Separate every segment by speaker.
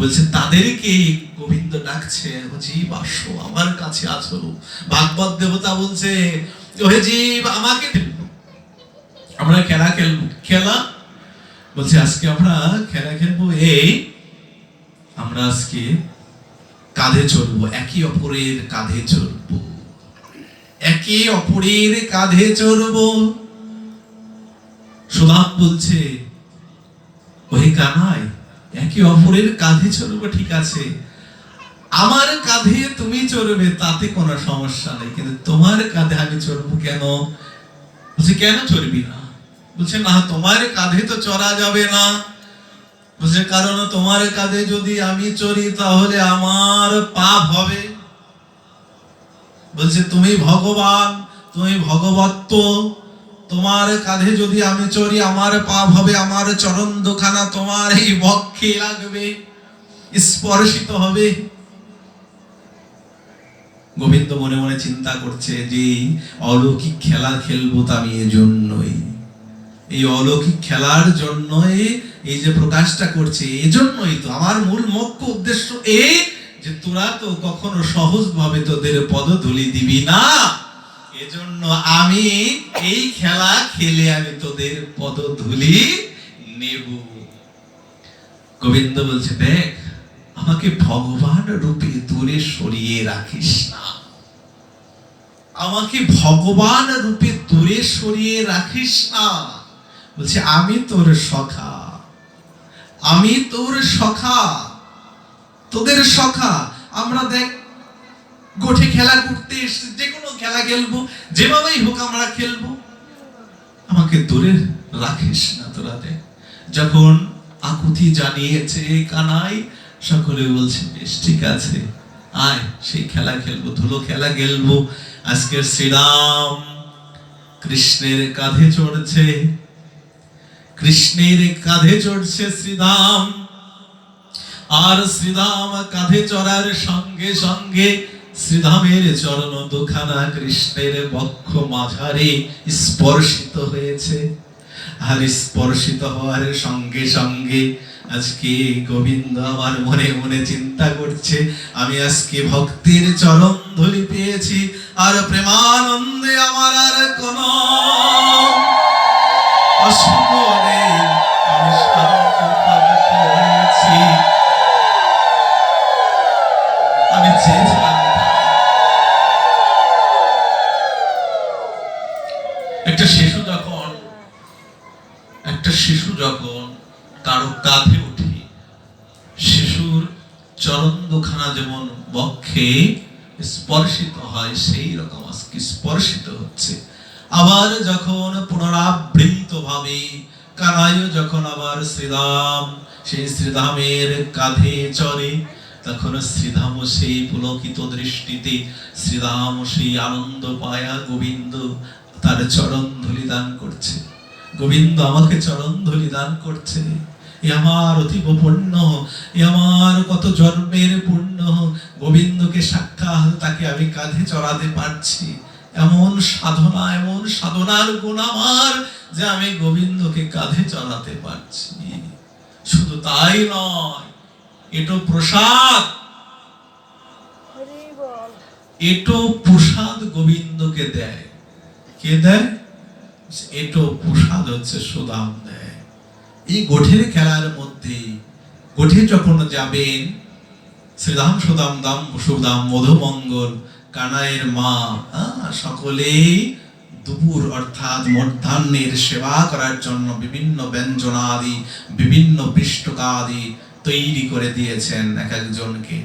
Speaker 1: বলছে তাদেরকে গোবিন্দ ডাকছে, জীব আসো আমার কাছে আসো। ভাগবত দেবতা বলছে, ওহে জীব আমাকে আমরা খেলা খেলবো। খেলা বলছে আজকে আমরা খেলা খেলবো, এই আমরা আজকে কাঁধে চড়বো, একে অপরের কাঁধে চড়বো, একে অপরের কাঁধে চড়বো। সুদাম বলছে, ওই কানাই একে অপরের কাঁধে চড়বো, ঠিক আছে, আমার কাঁধে তুমি চড়বে তাতে কোনো সমস্যা নেই, কিন্তু তোমার কাঁধে আমি চড়বো কেন? বলছে কেন চড়বি না? বলছে না, তোমার কাঁধে তো চড়া যাবে না। বলছে কারণ তোমার কাঁধে যদি আমি চড়ি তাহলে আমার পাপ হবে। বলছে তুমি ভগবান, তুমি ভগবত্ব, তোমার কাঁধে যদি আমি চড়ি আমার পাপ হবে, আমার চরণ দুখানা তোমার এই বক্ষে লাগবে, স্পর্শিত হবে। গোবিন্দ মনে মনে চিন্তা করছে যে অলৌকিক খেলা খেলবো তা আমি এজন্যই, এই অলৌকিক খেলার জন্যই এই যে প্রকাশটা করছে, এজন্যই তো আমার মূল মুখ্য উদ্দেশ্য এই যে তোরা তো কখনো সহজ ভাবে তোদের পদধূলি দিবি না, এজন্য আমি এই খেলা খেলে আমি তোদের পদধূলি নেব। গোবিন্দ বলছে, দেখ আমাকে ভগবান রূপে দূরে সরিয়ে রাখিস না, আমাকে ভগবান রূপে দূরে সরিয়ে রাখিস না। বলছে আমি তোর সখা, আমি তোর সখা, তোদের সখা। আমরা দেখ গোঠে খেলা করতে এসে যে কোনো খেলা খেলবো, যেভাবেই হোক আমরা খেলবো, আমাকে দূরে রাখিস না তোরা। দেখ যখন আকুতি জানিয়েছে কানাই, সকলে বলছে বেশ ঠিক আছে, আয় সেই খেলা খেলবো, ধুলো খেলা খেলবো। আজকে শ্রীরাম কৃষ্ণের কাঁধে চড়ছে, কৃষ্ণের কাঁধে চড়ছে শ্রীরাম, আর শ্রীরাম কাঁধে চড়ার সঙ্গে সঙ্গে শ্রীরামের চরণ দুখানা কৃষ্ণের বক্ষ মাঝারে স্পর্শিত হয়েছে। আর স্পর্শিত হওয়ার সঙ্গে সঙ্গে আজকে গোবিন্দ আমার মনে মনে চিন্তা করছে, আমি আজকে ভক্তির চরণ ধুলি পেয়েছি, আর প্রেমানন্দে আমার আর কোনো অসুখ নেই, আমি শান্ত হয়েছি। আমি চেয়েছিলাম একটা শিশু যখন কারো কাঁধে উঠে, শিশুর চরণ দুখানা যেমন বক্ষে স্পর্শিত হয়, সেই রকম আজকে স্পর্শিত হচ্ছে। আবার যখন পুনরাবৃত্ত ভাবে কানাইও যখন আবার শ্রীরাম সেই শ্রীরামের কাঁধে চড়ে, তখন শ্রীধাম সেই পুলকিত দৃষ্টিতে শ্রীরাম সেই আনন্দ পায়া গোবিন্দ তার চরণ ধুলি দান করছে। গোবিন্দ আমাকে চরণ ধুলি দান করছে, এ আমার অতীব পুণ্য, এ আমার কত জন্মের পুণ্য। গোবিন্দকে সাক্ষাৎ তাকে আমি কাঁধে চড়াতে পারছি, এমন সাধনা, এমন সাধনার গুণ আমার যে আমি গোবিন্দকে কাঁধে চড়াতে পারছি। শুধু তাই নয়, এটো প্রসাদ, এটো প্রসাদ গোবিন্দকে দেয়। কে দেয়? এটো প্রসাদ হচ্ছে সুদাম দেয়। এই গোঠের খেলার মধ্যে গোঠে যখন যাবেন, শ্রীরাম সুদাম দাম সুদাম মধুমঙ্গল কানাইয়ের মা সকলেই দুপুর অর্থাৎ মধ্যাহ্নের সেবা করার জন্য বিভিন্ন ব্যঞ্জনাদি, বিভিন্ন পিষ্টকাদি তৈরি করে দিয়েছেন এক একজনকে।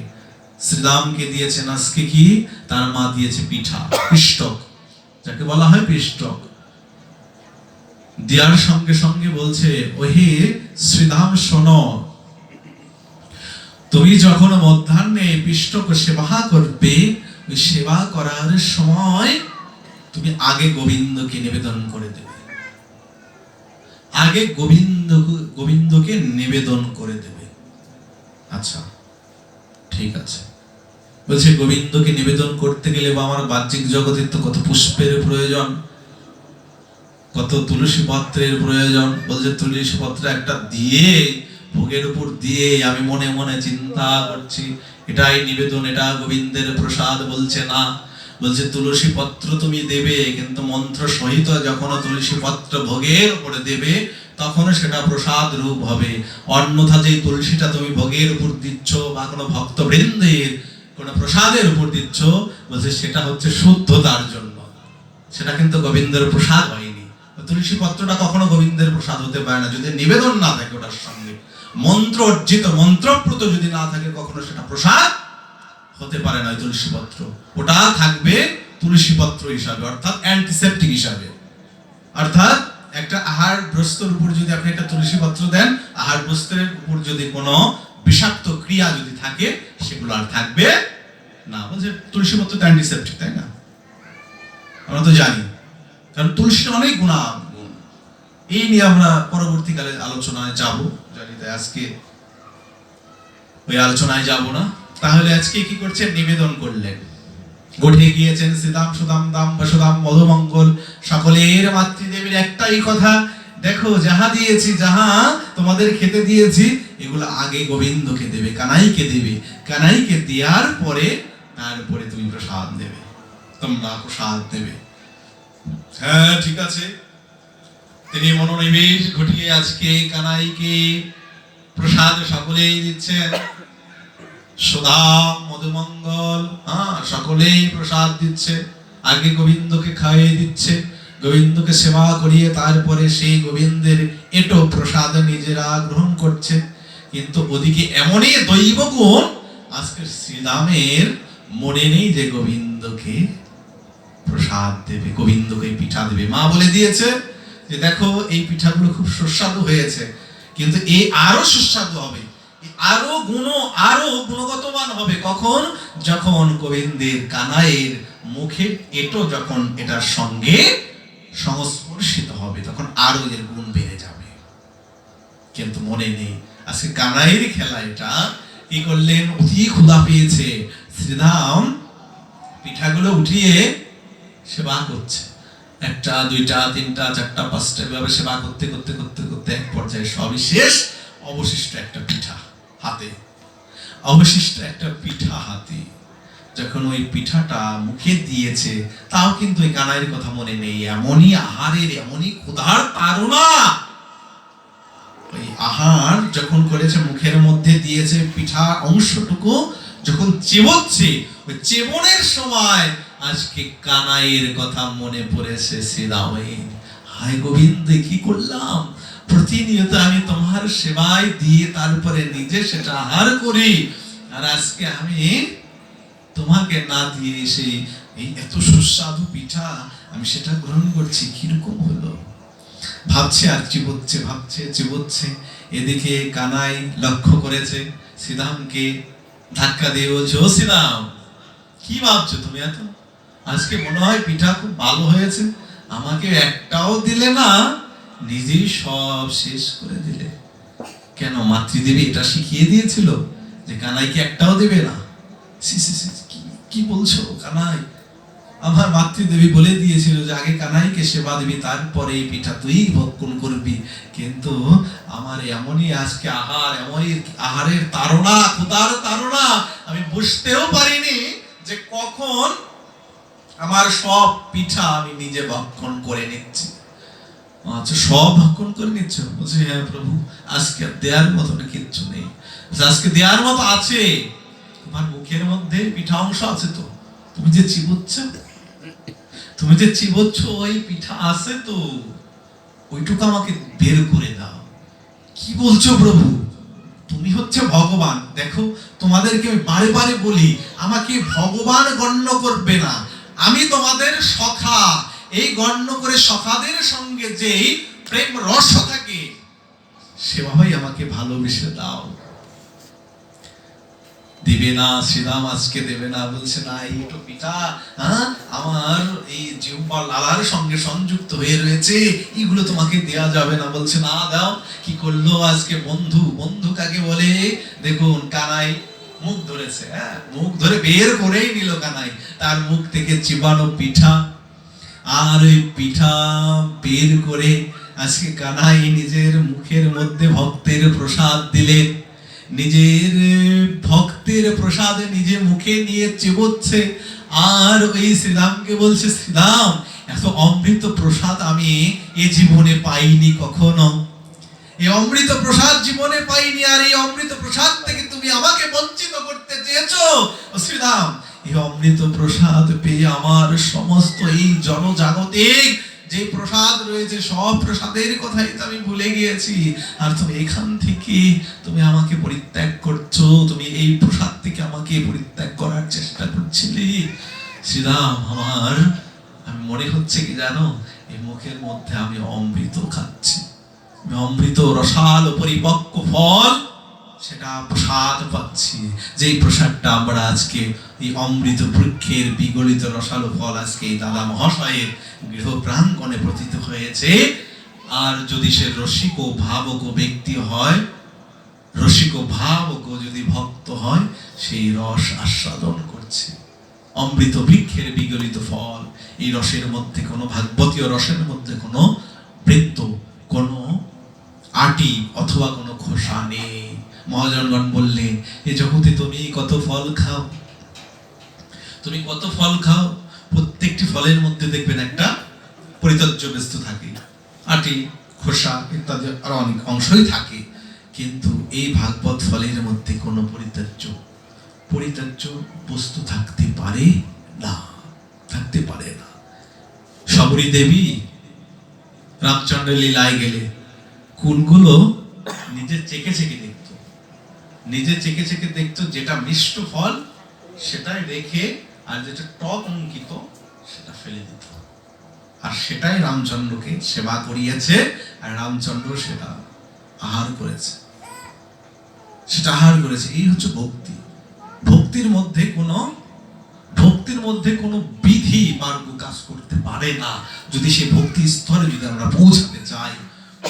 Speaker 1: শ্রীরামকে দিয়েছেন আজকে কি, তার মা দিয়েছে পিঠা, পিষ্টক, যাকে বলা হয় পিষ্টক। দেওয়ার সঙ্গে সঙ্গে বলছে, ওহে শ্রীরাম শোনো, তুমি যখন মধ্যাহ্নে পিষ্টক সেবা করবে, ওই সেবা করার সময় তুমি আগে গোবিন্দকে নিবেদন করে দেবে, আগে গোবিন্দকে নিবেদন করে দেবে। আচ্ছা ঠিক আছে। বলছে গোবিন্দকে নিবেদন করতে গেলে আমার বাহ্যিক জগতের তো কত পুষ্পের প্রয়োজন, কত তুলসী পত্রের প্রয়োজন। বলছে তুলসী পত্র একটা দিয়ে ভোগের উপর দিয়ে আমি মনে মনে চিন্তা করছি এটাই নিবেদন, এটা গোবিন্দের প্রসাদ। বলছে না, বলছে তুলসী পত্র তুমি দেবে, কিন্তু মন্ত্র সহিত যখন তুলসী পত্র ভোগের উপরে দেবে তখন সেটা প্রসাদ রূপ হবে। অন্যথা যে তুলসীটা তুমি ভোগের উপর দিচ্ছ বা কোনো ভক্তবৃন্দের কোনো প্রসাদের উপর দিচ্ছ, বলছে সেটা হচ্ছে শুদ্ধতার জন্য, সেটা কিন্তু গোবিন্দের প্রসাদ হয়নি। তুলসী পত্রটা কখনো গোবিন্দের প্রসাদ হতে পারে না যদি নিবেদন না থাকে ওটার সঙ্গে, মন্ত্র অর্জিত মন্ত্রপ্রত যদি না থাকে কখনো সেটা প্রসাদ হতে পারে না। তুলসী পত্র ওটা থাকবে তুলসী পত্র হিসাবে, অর্থাৎ অ্যান্টিসেপ্টিক হিসাবে। অর্থাৎ একটা আহার বস্তুর উপর যদি আপনি একটা তুলসী পত্র দেন, আহার বস্ত্রের উপর যদি কোনো বিষাক্ত ক্রিয়া যদি থাকে সেগুলো আর থাকবে না। বলছে তুলসী পত্র তো অ্যান্টিসেপ্টিক, তাই না? আমরা তো জানি, কারণ তুলসীর অনেক গুণ। এই নিয়ে আমরা পরবর্তীকালে আলোচনায় যাব, জানি, তাই আজকে ওই আলোচনায় যাব না। তাহলে আজকে কি করছেন? নিবেদন করলেন, গঠে গিয়েছেন শ্রীদাম সুদাম দাম বসুদাম মধুমঙ্গল সকলের মাতৃদেবীর একটাই কথা, দেখো যাহা দিয়েছি, যাহা তোমাদের খেতে দিয়েছি, এগুলো আগে গোবিন্দকে দেবে, কানাইকে দেবে। কানাইকে দেওয়ার পরে তারপরে তুমি প্রসাদ দেবে, তোমরা প্রসাদ দেবে। হ্যাঁ ঠিক আছে। তিনি মনোনিবেশ ঘটিয়ে আজকে কানাইকে প্রসাদ সকলেই দিচ্ছেন, সুদাম মধুমঙ্গল, সকলেই প্রসাদ দিচ্ছে। আগে গোবিন্দকে খাইয়ে দিচ্ছে, গোবিন্দকে সেবা করিয়ে তারপরে সেই গোবিন্দের এটো প্রসাদ নিজেরা গ্রহণ করছে। কিন্তু ওদিকে এমনই দৈব গুণ, আজকে শ্রীদামের মনে নেই যে গোবিন্দকে প্রসাদ দেবে, গোবিন্দকে পিঠা দেবে। মা বলে দিয়েছে যে দেখো এই পিঠাগুলো খুব সুস্বাদু হয়েছে, কিন্তু এই আরো সুস্বাদু হবে, আরো গুণগতমান হবে কখন? যখন গোবিন্দের কানাইয়ের মুখে এটো যখন এটার সঙ্গে সংস্পর্শিত হবে, তখন আরো এর গুণ বেড়ে যাবে। কিন্তু মনে নেই, আজকে কানাইয়ের খেলা। এটা কি করলেন? অতি ক্ষুধা পেয়েছে, শ্রীধাম পিঠাগুলো উঠিয়ে সেবা করছে। একটা, দুইটা, তিনটা, চারটা, পাঁচটা, এভাবে সেবা করতে করতে করতে করতে এক পর্যায়ে সবিশেষ অবশিষ্ট একটা পিঠা হাতে, অবশিষ্ট একটা পিঠা হাতে যখন ওই পিঠাটা মুখে দিয়েছে, তাও কিন্তু ওই কানাইয়ের কথা মনে নেই। এমনই আহারের, এমনই ক্ষুধার তাড়না, ওই আহার যখন করেছে মুখের মধ্যে দিয়েছে, পিঠা অংশটুকু যখন চিবোচ্ছে, ওই চিবনের সময় আজকে কানাইয়ের কথা মনে পড়েছে শ্রীদামের। হায় গোবিন্দ, কি করলাম? প্রতিনিয়ত আমি তোমার সেবায় দিয়ে তারপরে নিজে সেটা আহার করি, আর আজকে আমি তোমাকে না দিয়ে সেই এই এত সুস্বাদু পিঠা আমি সেটা গ্রহণ করছি, কিরকম হলো? ভাবছে আর চিবোচ্ছে, ভাবছে চিবোচ্ছে। এদিকে কানাই লক্ষ্য করেছে শ্রীদামকে, ধাক্কা দিয়ে বলছে, ও শ্রীদাম, কি ভাবছো তুমি এত? আজকে মনে হয় পিঠা খুব ভালো হয়েছে, আমাকে একটাও দিলে না, নিজেই সব শেষ করে দিলে। কেন? মাতৃদেবী এটা শিখিয়ে দিয়েছিল যে কানাইকে একটাও দেবে না? কি বলছো কানাই? আমার মাতৃদেবী বলে দিয়েছিল যে আগে কানাইকে সেবা দিবি, তারপরে এই পিঠা তুই ভক্ষণ করবি। কিন্তু আমার এমনই আজকে আহার, এমনই আহারের তাড়না, ক্ষুধার তাড়না, আমি বুঝতেও পারিনি যে কখন আমার সব পিঠা আমি নিজে ভক্ষণ করে নিচ্ছি। আচ্ছা, সব ভক্ষণ করে নিচ্ছ? বলছে হ্যাঁ প্রভু, আজকে দেওয়ার মতো কিচ্ছু নেই। আজকে দেওয়ার মতো আছে, তোমার মুখের মধ্যে পিঠা অংশ আছে তো, তুমি যে চিবোচ্ছ ওই পিঠা আছে তো, ওইটুকু আমাকে বের করে দাও। কি বলছো প্রভু? তুমি হচ্ছে ভগবান। দেখো, তোমাদেরকে আমি বারে বারে বলি, আমাকে ভগবান গণ্য করবে না, আমি তোমাদের সখা। এই গণ্য করে সখাদের সঙ্গে যে প্রেম রস থাকে, সেভাবেই আমাকে ভালোবেসে দাও। দিবে না শ্রীরাম, আজকে দেবে না। বলছে না, এই তো পিঠা আমার এই জিহ্বা লালার সঙ্গে সংযুক্ত হয়ে রয়েছে, এগুলো তোমাকে দেয়া যাবে না। বলছে না, দাও। কি করলো আজকে? বন্ধু কাকে বলে? দেখুন, কানাই মুখ ধরেছে, মুখ ধরে বের করেই নিল কানাই, তার মুখ থেকে চিবানো পিঠা। আর ওই পিঠা বের করে আজকে কানাই নিজের মুখের মধ্যে ভক্তের প্রসাদ দিলেন, নিজের ভক্তের প্রসাদে নিজে মুখে নিয়ে চিবোচ্ছে, আর ওই শ্রীরামকে বলছে, শ্রীরাম এত অমৃত প্রসাদ আমি এ জীবনে পাইনি কখনো, এই অমৃত প্রসাদ জীবনে পাইনি, আর এই অমৃত প্রসাদ থেকে তুমি আমাকে বঞ্চিত করতে চেয়েছো। শ্রীরাম, এই অমৃত প্রসাদ পেয়ে আমার সমস্ত এই জনজাগতিক যে প্রসাদ রয়েছে সব প্রসাদের কথাই তো আমি ভুলে গিয়েছি, আর তুমি এখান থেকে তুমি আমাকে পরিত্যাগ করছো, তুমি এই প্রসাদ থেকে আমাকে পরিত্যাগ করার চেষ্টা করছিলে। শ্রীরাম, আমি মনে হচ্ছে কি জানো, এই মুখের মধ্যে আমি অমৃত খাচ্ছি, অমৃত রসাল পরিপক্ক ফল, সেটা প্রসাদ পাচ্ছি, যেই প্রসাদটা আমরা আজকে এই অমৃত বৃক্ষের বিগলিত রসালো ফল আজকে এই দাদা মহাশয়ের গৃহ প্রাঙ্গণে পতিত হয়েছে। আর যদি সে রসিক ভাবক ব্যক্তি হয়, রসিক ভাবক যদি ভক্ত হয়, সেই রস আস্বাদন করছে, অমৃত বৃক্ষের বিগলিত ফল। এই রসের মধ্যে কোনো ভাগবতীয় রসের মধ্যে কোনো বৃত্ত, কোনো আটি অথবা কোনো খোসা নেই। মহাজনগণ বললেন, এ জগতে তুমি কত ফল খাও, তুমি কত ফল খাও, প্রত্যেকটি ফলের মধ্যে দেখবেন একটা পরিত্যাজ্য বস্তু থাকে, আটি খোসা ইত্যাদি আরো অনেক অংশই থাকে, কিন্তু এই ভাগবত ফলের মধ্যে কোনো পরিত্যাজ্য বস্তু থাকতে পারে না, থাকতে পারে না। শবরী দেবী রামচন্দ্রের লীলায় গেলে কোনগুলো নিজে চেকে চেকে দেখতো, নিজে চেকে চেকে দেখতো, যেটা মিষ্ট ফল সেটাই রেখে, আর যেটা টক অঙ্কিত সেটা ফেলে দিত, আর সেটাই রামচন্দ্রকে সেবা করিয়েছে, আর রামচন্দ্র সেটা আহার করেছে, সেটা আহার করেছে। এই হচ্ছে ভক্তি। ভক্তির মধ্যে কোনো বিধি মার্গ কাজ করতে পারে না, যদি সে ভক্তি স্তরে যদি আমরা পৌঁছাতে চাই।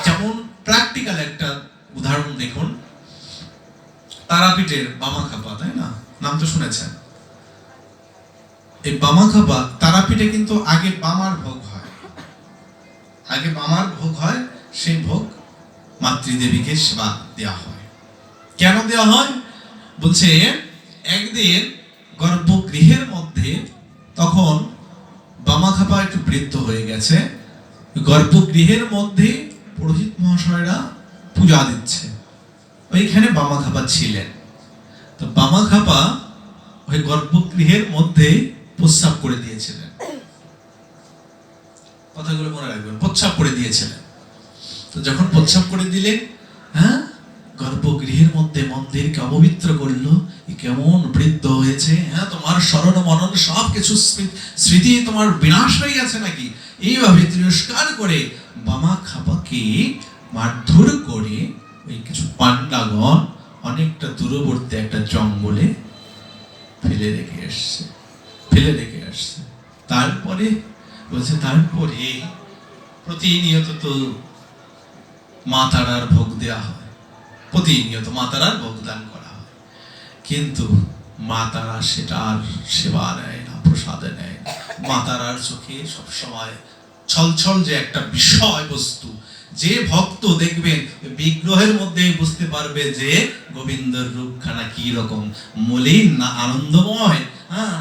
Speaker 1: যেমন প্র্যাকটিক্যাল একটা উদাহরণ দেখুন, তারাপীঠের বামাখাপা, তাই না, নাম তো শুনেছেন। এই বামাখাপা তারাপীঠে কিন্তু আগে বামার ভোগ হয়, সেই ভোগ মাতৃদেবীকে সেবা দেওয়া হয়। কেন দেওয়া হয়? বলছে একদিন গর্ভগৃহের মধ্যে, তখন বামাখাপা একটু বৃদ্ধ হয়ে গেছে, গর্ভগৃহের মধ্যে পুরোহিত মহাশয়রা পূজা দিচ্ছে, ওইখানে বামাখাপা ছিলেন। তো বামাখাপা ওই গর্ভগৃহের মধ্যে প্রস্রাব করে দিয়েছিলেন, কথাগুলো মনে রাখবেন, প্রস্রাব করে দিয়েছিলেন। তো যখন প্রস্রাব করে দিলেন, গর্ভগৃহের মধ্যে মন্দিরকে অপবিত্র করলো, কেমন বৃদ্ধ হয়েছে, তোমার স্মরণ মনন সবকিছু স্মৃতি তোমার বিনাশ হয়ে গেছে নাকি, এইভাবে তিরস্কার করে বামাখাপাকে মারধর করে ওই কিছু পান্ডাগণ অনেকটা দূরবর্তী একটা জঙ্গলে ফেলে রেখে আসছে। তারপরে বলছে, তারপরে প্রতিনিয়ত তো মা তারার ভোগ দেওয়া হয়, প্রতিনিয়ত মা তারার ভোগ দান করা হয়, কিন্তু মা তারা সেটা আর সেবা নেয় না, প্রসাদে নেয় না। মা তারার চোখে সবসময় ছলছল যে একটা বিষয় বস্তু, যে ভক্ত দেখবেন বিগ্রহের মধ্যে বুঝতে পারবে যে গোবিন্দর রূপখানা কি রকম, মলিন না আনন্দময়,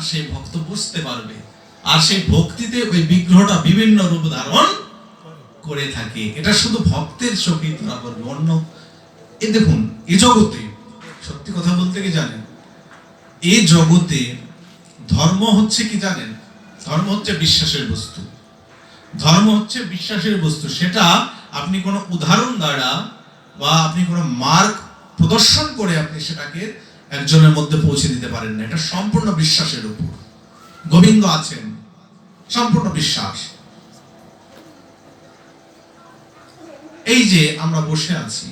Speaker 1: সেই ভক্ত বুঝতে পারবে। আর সেই ভক্তিতে ওই বিগ্রহটা বিভিন্ন রূপ ধারণ করে থাকে, এটা শুধু ভক্তের চোখেই ধরা পড়বে, অন্য এই দেখুন, এই জগতে সত্যি কথা বলতে কি জানেন, এই জগতে ধর্ম হচ্ছে কি জানেন, ধর্ম হচ্ছে বিশ্বাসের বস্তু, সেটা আপনি কোনো উদাহরণ দ্বারা বা আপনি কোনো মার্গ প্রদর্শন করে আপনি সেটাকে একজনের মধ্যে পৌঁছে দিতে পারেন না, এটা সম্পূর্ণ বিশ্বাসের উপর। গোবিন্দ আছেন, সম্পূর্ণ বিশ্বাস। এই যে আমরা বসে আছি,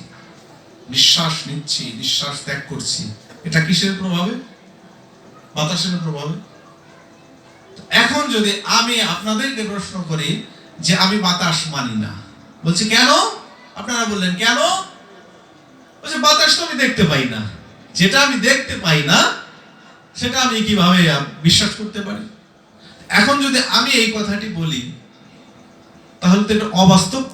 Speaker 1: নিঃশ্বাস নিচ্ছি, নিঃশ্বাস ত্যাগ করছি, এটা কিসের প্রভাবে? বাতাসের প্রভাবে। এখন যদি আমি আপনাদেরকে প্রশ্ন করি যে আমি বাতাস মানি না, বলছি কেন? আপনারা বললেন কেন? বলছে বাতাস তো আমি দেখতে পাই না, যেটা আমি দেখতে পাই না সেটা আমি কিভাবে বিশ্বাস করতে পারি? এখন যদি আমি এই কথাটি বলি, তাহলে তো এটা অবাস্তব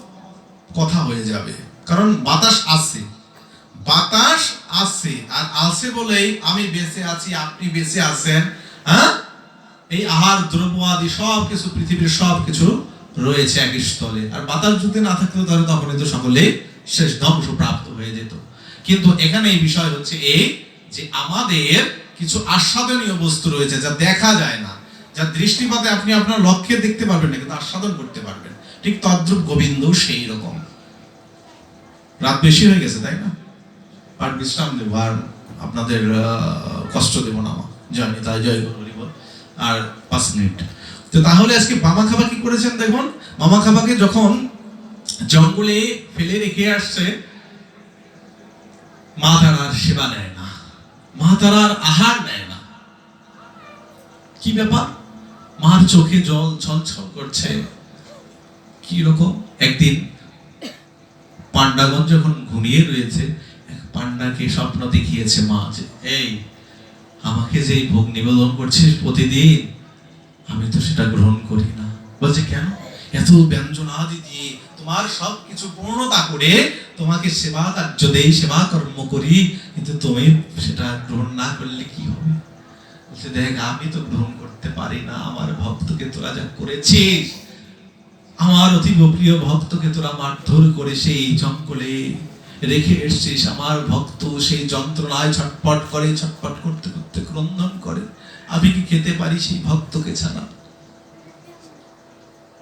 Speaker 2: কথা হয়ে যাবে, কারণ বাতাস আছে, বাতাস আছে, আর আছে বলেই আমি বেঁচে আছি, আপনি বেঁচে আছেন। হ্যাঁ, এই আহার দ্রব্য আদি সব কিছু, পৃথিবীর সব কিছু রয়েছে এক স্থলে। আর বাতাস যদি না থাকতো তাহলে তখনই তো সকলে শেষ ধ্বংস প্রাপ্ত হয়ে যেত। কিন্তু এখানে এই বিষয় হচ্ছে এই যে আমাদের কিছু আস্বাদনীয় বস্তু রয়েছে যা দেখা যায় না, যা দৃষ্টিপাতে আপনি আপনার লক্ষ্যে দেখতে পারবেন না, কিন্তু আস্বাদন করতে পারবেন। ঠিক তদ্রূপ গোবিন্দ সেই রকম। রাত বেশি হয়ে গেছে তাই না? আর বিশ্রাম দেবো, আর আপনাদের কষ্ট দেব না। আমার জয় নিতাই, জয় গুরু হরি বল। আর 5 মিনিট। তো তাহলে আজকে মামা খাবা কি করেছেন দেখুন। মামা খাবাকে যখন জঙ্গলে ফেলে রেখে আসছে, মা তারার সেবা নেয় না, মা তারার আহার নেয় না। কি ব্যাপার? মার চোখে জল ছলছল করছে। কি রকম? একদিন পান্ডাগণ যখন ঘুমিয়ে রয়েছে, এক পান্ডাকে স্বপ্ন দেখিয়েছে মা যে, এই আমাকে যে ভোগ নিবেদন করছিস প্রতিদিন, আমি তো সেটা গ্রহণ করি না। বলছে কেন? এত ব্যঞ্জন আদি দিয়ে তোমার সবকিছু পূর্ণতা করে তোমাকে সেবা কার্য দেই, সেবা কর্ম করি, কিন্তু তুমি সেটা গ্রহণ না করলে কি হবে? বলছে দেখ, আমি তো গ্রহণ করতে পারি না, আমার ভক্তকে তোরা যা করেছিস, আমার অতি প্রিয় ভক্তকে তোরা মারধর করে সেই জঙ্গলে রেখে এসছিস। আমার ভক্ত সেই যন্ত্রণায় ছটপট করে, ছটপট করতে করতে ক্রন্দন করে। আমি কি খেতে পারি সেই ভক্তকে ছাড়া?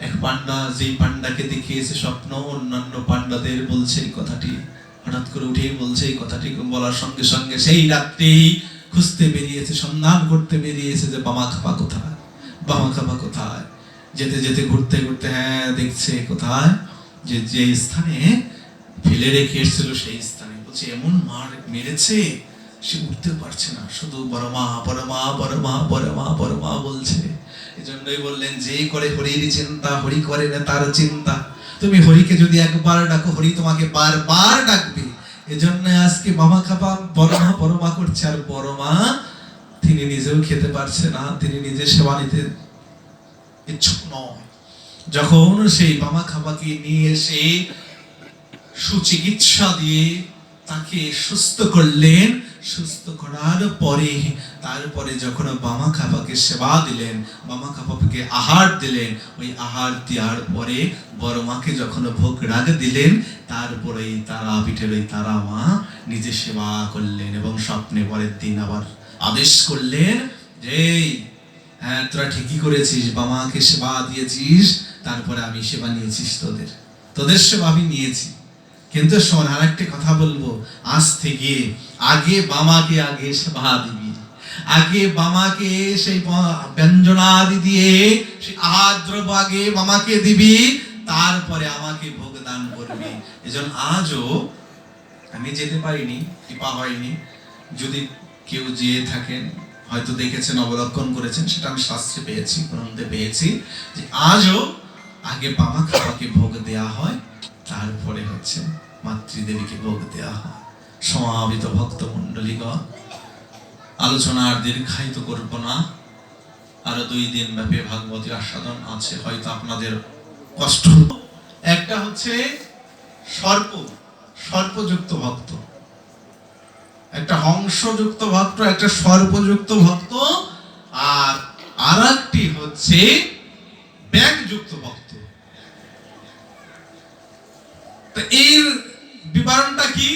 Speaker 2: এক পান্ডা, যেই পান্ডাকে দেখিয়েছে স্বপ্ন, অন্যান্য পান্ডাদের বলছে এই কথাটি, হঠাৎ করে উঠে বলছে এই কথাটি। বলার সঙ্গে সঙ্গে সেই রাত্রেই খুঁজতে বেরিয়েছে, সন্ধান করতে বেরিয়েছে যে বামা খাবা কোথায়, বামা খাবা কোথায়। যেতে যেতে ঘুরতে ঘুরতে হ্যাঁ দেখছে কোথায়, যে যে স্থানে ফেলে রেখে এসেছিল সেই স্থানে। বলছে এমন মার মেরেছে সে উঠতে পারছে না, শুধু বড় মা বড় মা বড় মা বড় মা বড় মা বলছে। এজন্যই বললেন, যে করে হরির চিন্তা, হরি করে না তার চিন্তা। তুমি হরিকে যদি একবার ডাকো, হরি তোমাকে বারবার ডাকবে। এজন্য আজকে মামা খাবা বড় মা করছে। আর বড় মা তিনি নিজেও খেতে পারছে না, তিনি নিজে সেবা নিতে ইচ্ছুক নয়। যখন সেই মামা খাবাকে নিয়ে এসে সুচিকিৎসা দিয়ে তাকে সুস্থ করলেন, সুস্থ করার পরে তারপরে যখন বামা খাবাকে সেবা দিলেন, বামা খাবাকে আহার দিলেন, ওই আহার দেওয়ার পরে বড় মাকে যখন ভোগ রাগ দিলেন, তারপরে তারা পিঠের ওই তারা মা নিজে সেবা করলেন এবং স্বপ্নে পরের দিন আবার আদেশ করলেন যে হ্যাঁ তোরা ঠিকই করেছিস, বামাকে সেবা দিয়েছিস, তারপরে আমি সেবা নিয়েছিস, তোদের সেবা আমি নিয়েছি। কিন্তু শোন, আর একটা কথা বলবো, আজ থেকে আগে বামাকে আগে সেবা দিবি, আগে বামাকে সেই ব্যঞ্জনাদি দিয়ে সেই আহার দ্রব্য আগে বামাকে দিবি, তারপরে আমাকে ভোগ দান করবি। এজন্য আজও আমি যেতে পারিনি, কৃপা হয়নি। যদি কেউ যেয়ে থাকেন, হয়তো দেখেছেন, অবলক্ষণ করেছেন, সেটা আমি শাস্ত্রে পেয়েছি, গ্রন্থে পেয়েছি, যে আজও আগে বামা খাবাকে ভোগ দেয়া হয়, তারপরে হচ্ছে মাতৃদেবীকে ভোগ দেয়া হয়। সমাবিত ভক্ত মণ্ডলীগণ, আলোচনা আর দীর্ঘায়িত করব না। আরো 2 দিন ব্যাপী ভাগবতী আস্বাদন আছে, হয়তো আপনাদের কষ্ট। একটা হচ্ছে সর্পযুক্ত ভক্ত, একটা হংসযুক্ত ভক্ত, একটা সর্পযুক্ত ভক্ত, আর আরেকটি হচ্ছে ব্যাংযুক্ত ভক্ত। তো এর বিবরণটা কি?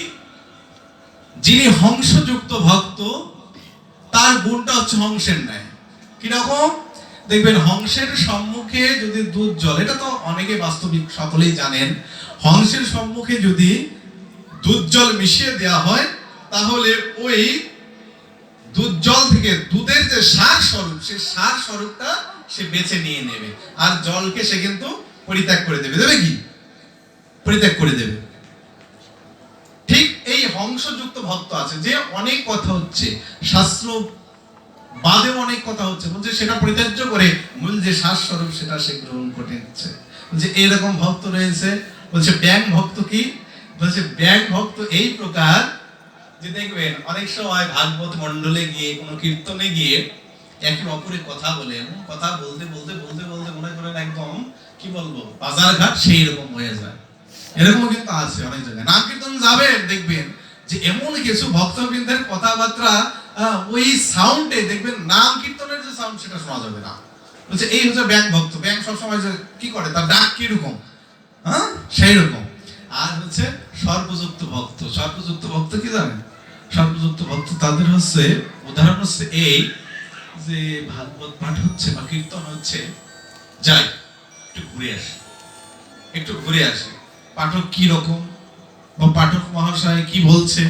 Speaker 2: যিনি হংসযুক্ত ভক্ত, তার গুণটা হচ্ছে হংসের ন্যায়। কিরকম? দেখবেন হংসের সম্মুখে যদি দুধ জল, এটা তো অনেকে বাস্তবিক সকলেই জানেন, হংসের সম্মুখে যদি দুধ জল মিশিয়ে দেওয়া হয়, তাহলে ওই দুধ জল থেকে দুধের যে সার স্বরূপ, সেই সার স্বরূপটা সে বেছে নিয়ে নেবে, আর জলকে সে কিন্তু পরিত্যাগ করে দেবে। দেবে কি? পরিত্যাগ করে দেবে। ঠিক এই হংসযুক্ত ভক্ত আছে, যে অনেক কথা হচ্ছে শাস্ত্র বাদেও অনেক কথা হচ্ছে, বলছে সেটা পরিত্যাজ্য করে মূল যে সার স্বরূপ সেটা সে গ্রহণ করে নিচ্ছে। বলছে এরকম ভক্ত রয়েছে। বলছে ব্যাং ভক্ত কি? বলছে ব্যাং ভক্ত এই প্রকার যে দেখবেন অনেক সময় ভাগবত মণ্ডলে গিয়ে, কোনো কীর্তনে গিয়ে একে অপরে কথা বলে, এবং কথা বলতে বলতে বলতে বলতে মনে করেন একদম কি বলবো বাজার ঘাট সেই রকম হয়ে যায়। এরকম কিন্তু আছে অনেক জায়গায়। নাম কীর্তন যাবেন, দেখবেন যে এমন কিছু ভক্তবৃন্দের কথাবার্তা ওই সাউন্ডে দেখবেন নাম কীর্তনের যে সাউন্ড সেটা শোনা যাবে না। বলছে এই হচ্ছে ব্যাং ভক্ত, ব্যাং সবসময় যে কি করে তার ডাক কিরকম, হ্যাঁ সেই রকম। আর হচ্ছে সর্বযুক্ত ভক্ত, সর্বযুক্ত ভক্ত কি জানেন? সর্বযুক্ত ভক্ত তাদের হচ্ছে উদাহরণ হচ্ছে এই যে ভাগবত পাঠ হচ্ছে বা কীর্তন হচ্ছে, যাই একটু ঘুরে আসি, একটু ঘুরে আসি, পাঠক কি রকম বা পাঠক মহাশয় কি বলছে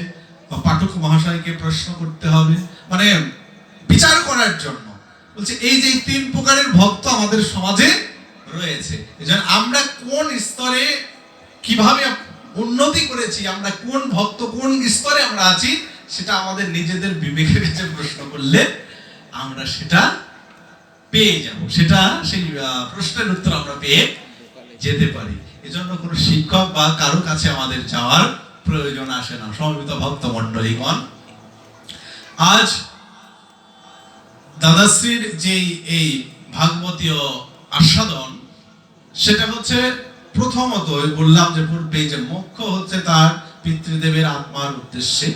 Speaker 2: বা পাঠক মহাশয়কে প্রশ্ন করতে হবে, মানে বিচার করার জন্য। বলছে এই যে তিন প্রকারের ভক্ত আমাদের সমাজে রয়েছে, এজন্য আমরা কোন স্তরে কিভাবে উন্নতি করেছি, আমরা কোন ভক্ত কোন স্তরে আমরা আছি, সেটা আমাদের নিজেদের বিবেকের কাছে প্রশ্ন করলে আমরা সেটা পেয়ে যাব, সেটা সেই প্রশ্নের উত্তর আমরা পেয়ে যেতে পারি। এজন্য কোনো শিক্ষক বা কারো কাছে আমাদের যাওয়ার প্রয়োজন আসে না। সমবেত ভক্ত মণ্ডলীগণ, আজ দাদাশ্রীর যে এই ভাগবতীয় আস্বাদন, সেটা হচ্ছে প্রথমত বললাম যে পূর্বে যে মোক্ষ হচ্ছে তার পিতৃদেবের আত্মার উদ্দেশ্যে,